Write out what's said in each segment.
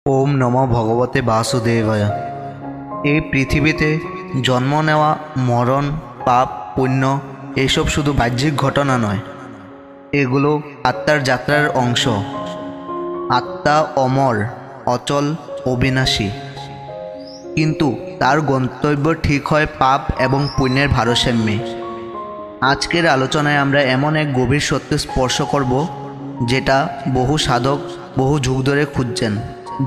ওম নমো ভগবতে বাসুদেবায়। এই পৃথিবীতে জন্ম নেওয়া, মরণ, পাপ, পুণ্য এইসব শুধু বাহ্যিক ঘটনা নয়, এগুলো আত্মার যাত্রার অংশ। আত্মা অমর, অচল, অবিনাশী, কিন্তু তার গন্তব্য ঠিক হয় পাপ এবং পুণ্যের ভারসাম্যে। আজকের আলোচনায় আমরা এমন এক গভীর সত্য স্পর্শ করব, যেটা বহু সাধক বহু যুগ ধরে খুঁজছেন।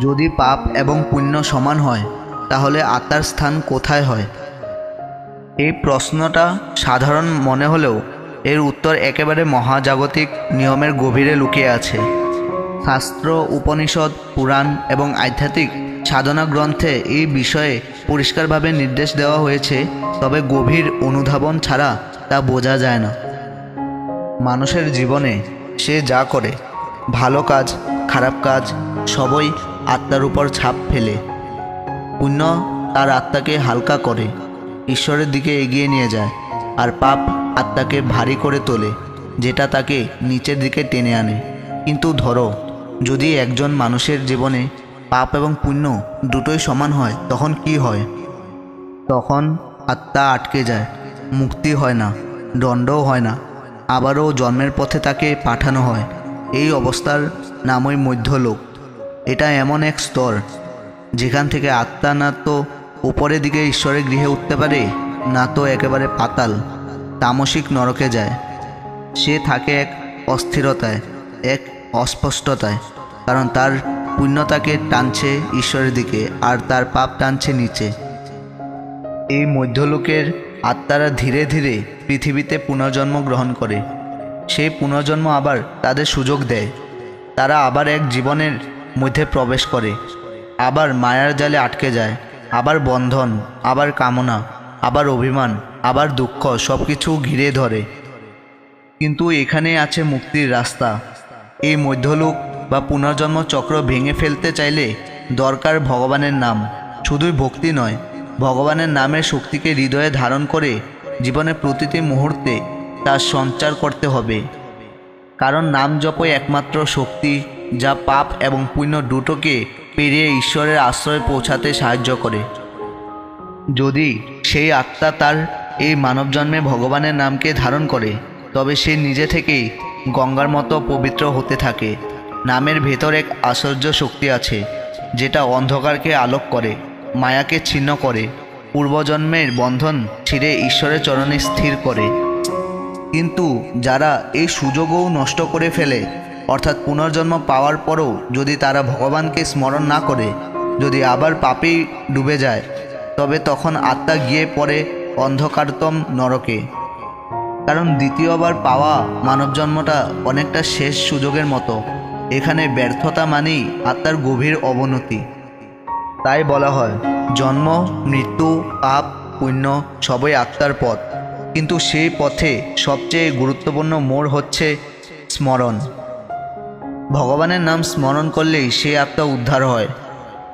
যদি পাপ এবং পুণ্য সমান হয়, তাহলে আত্মার স্থান কোথায় হয়? এই প্রশ্নটা সাধারণ মনে হলেও এর উত্তর একেবারে মহাজাগতিক নিয়মের গভীরে লুকিয়ে আছে। শাস্ত্র, উপনিষদ, পুরাণ এবং আধ্যাত্মিক সাধনা গ্রন্থে এই বিষয়ে পরিষ্কারভাবে নির্দেশ দেওয়া হয়েছে, তবে গভীর অনুধাবন ছাড়া তা বোঝা যায় না। মানুষের জীবনে সে যা করে, ভালো কাজ, খারাপ কাজ, সবই আত্মার উপর ছাপ ফেলে। পুণ্য তার আত্মাকে হালকা করে, ঈশ্বরের দিকে এগিয়ে নিয়ে যায়, আর পাপ আত্মাকে ভারী করে তোলে, যেটা তাকে নিচের দিকে টেনে আনে। কিন্তু ধরো, যদি একজন মানুষের জীবনে পাপ এবং পুণ্য দুটোই সমান হয়, তখন কি হয়? তখন আত্মা আটকে যায়, মুক্তি হয় না, দণ্ডও হয় না, আবারও জন্মের পথে তাকে পাঠানো হয়। এই অবস্থার নামই মধ্যলোক। এটা এমন এক স্তর যেখান থেকে আত্মা না তো উপরের দিকে ঈশ্বরের গৃহে উঠতে পারে, না তো একেবারে পাতাল তামসিক নরকে যায়। সে থাকে এক অস্থিরতায়, এক অস্পষ্টতায়, কারণ তার পুণ্য তাকে টানছে ঈশ্বরের দিকে, আর তার পাপ টানছে নিচে। এই মধ্যলোকের আত্মারা ধীরে ধীরে পৃথিবীতে পুনর্জন্ম গ্রহণ করে। সেই পুনর্জন্ম আবার তাদের সুযোগ দেয়। তারা আবার এক জীবনের মধ্যে প্রবেশ করে, আবার মায়ার জালে আটকে যায়, আবার বন্ধন, আবার কামনা, আবার অভিমান, আবার দুঃখ সব কিছু ঘিরে ধরে। কিন্তু এখানে আছে মুক্তির রাস্তা। এই মধ্যলোক বা পুনর্জন্ম চক্র ভেঙে ফেলতে চাইলে দরকার ভগবানের নাম। শুধুই ভক্তি নয়, ভগবানের নামের শক্তিকে হৃদয়ে ধারণ করে জীবনের প্রতিটি মুহূর্তে তার সঞ্চার করতে হবে। কারণ নাম জপই একমাত্র শক্তি, যা পাপ এবং পুণ্য দুটোকে পেরিয়ে ঈশ্বরের আশ্রয়ে পৌঁছাতে সাহায্য করে। যদি সেই আত্মা তার এই মানবজন্মে ভগবানের নামকে ধারণ করে, তবে সে নিজে থেকেই গঙ্গার মতো পবিত্র হতে থাকে। নামের ভেতর এক আশ্চর্য শক্তি আছে, যেটা অন্ধকারকে আলোক করে, মায়াকে ছিন্ন করে, পূর্বজন্মের বন্ধন ছিঁড়ে ঈশ্বরের চরণে স্থির করে। কিন্তু যারা এই সুযোগও নষ্ট করে ফেলে, অর্থাৎ পুনর্জন্ম পাওয়ার পরও যদি তারা ভগবানকে স্মরণ না করে, যদি আবার পাপেই ডুবে যায়, তবে তখন আত্মা গিয়ে পড়ে অন্ধকারতম নরকে। কারণ দ্বিতীয়বার পাওয়া মানবজন্মটা অনেকটা শেষ সুযোগের মতো। এখানে ব্যর্থতা মানেই আত্মার গভীর অবনতি। তাই বলা হয়, জন্ম, মৃত্যু, পাপ, পুণ্য সবই আত্মার পথ। কিন্তু সেই পথে সবচেয়ে গুরুত্বপূর্ণ মোড় হচ্ছে স্মরণ। ভগবানের নাম স্মরণ করলেই সেই আত্মা উদ্ধার হয়।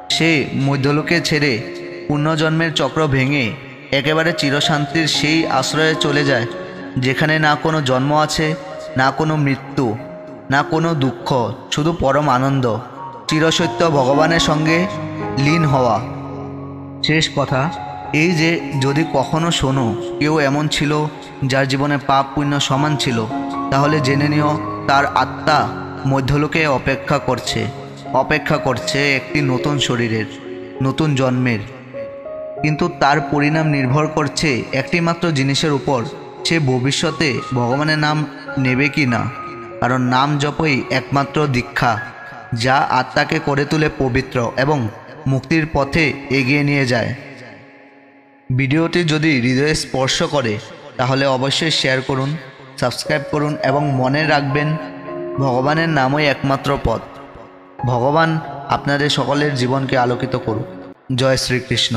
সে মধ্যলোকে ছেড়ে পুনর্জন্মের চক্র ভেঙে একেবারে চিরশান্তির সেই আশ্রয়ে চলে যায়, যেখানে না কোনো জন্ম আছে, না কোনো মৃত্যু, না কোনো দুঃখ, শুধু পরম আনন্দ, চিরসত্য ভগবানের সঙ্গে লীন হওয়া। শেষ কথা এই যে, যদি কখনো শোনো কেউ এমন ছিল যার জীবনে পাপ পুণ্য সমান ছিল, তাহলে জেনে নিও তার আত্মা মধ্যলোকে অপেক্ষা করছে একটি নতুন শরীরের, নতুন জন্মের। কিন্তু তার পরিণাম নির্ভর করছে একটি মাত্র জিনিসের উপর, সে ভবিষ্যতে ভগবানের নাম নেবে কি না। কারণ নাম জপই একমাত্র দীক্ষা, যা আত্মাকে করে তোলে পবিত্র এবং মুক্তির পথে এগিয়ে নিয়ে যায়। ভিডিওটি যদি হৃদয়ে স্পর্শ করে, তাহলে অবশ্যই শেয়ার করুন, সাবস্ক্রাইব করুন এবং মনে রাখবেন, ভগবানের নামই একমাত্র পথ। ভগবান আপনাদের সকলের জীবনকে আলোকিত করুন। জয় শ্রীকৃষ্ণ।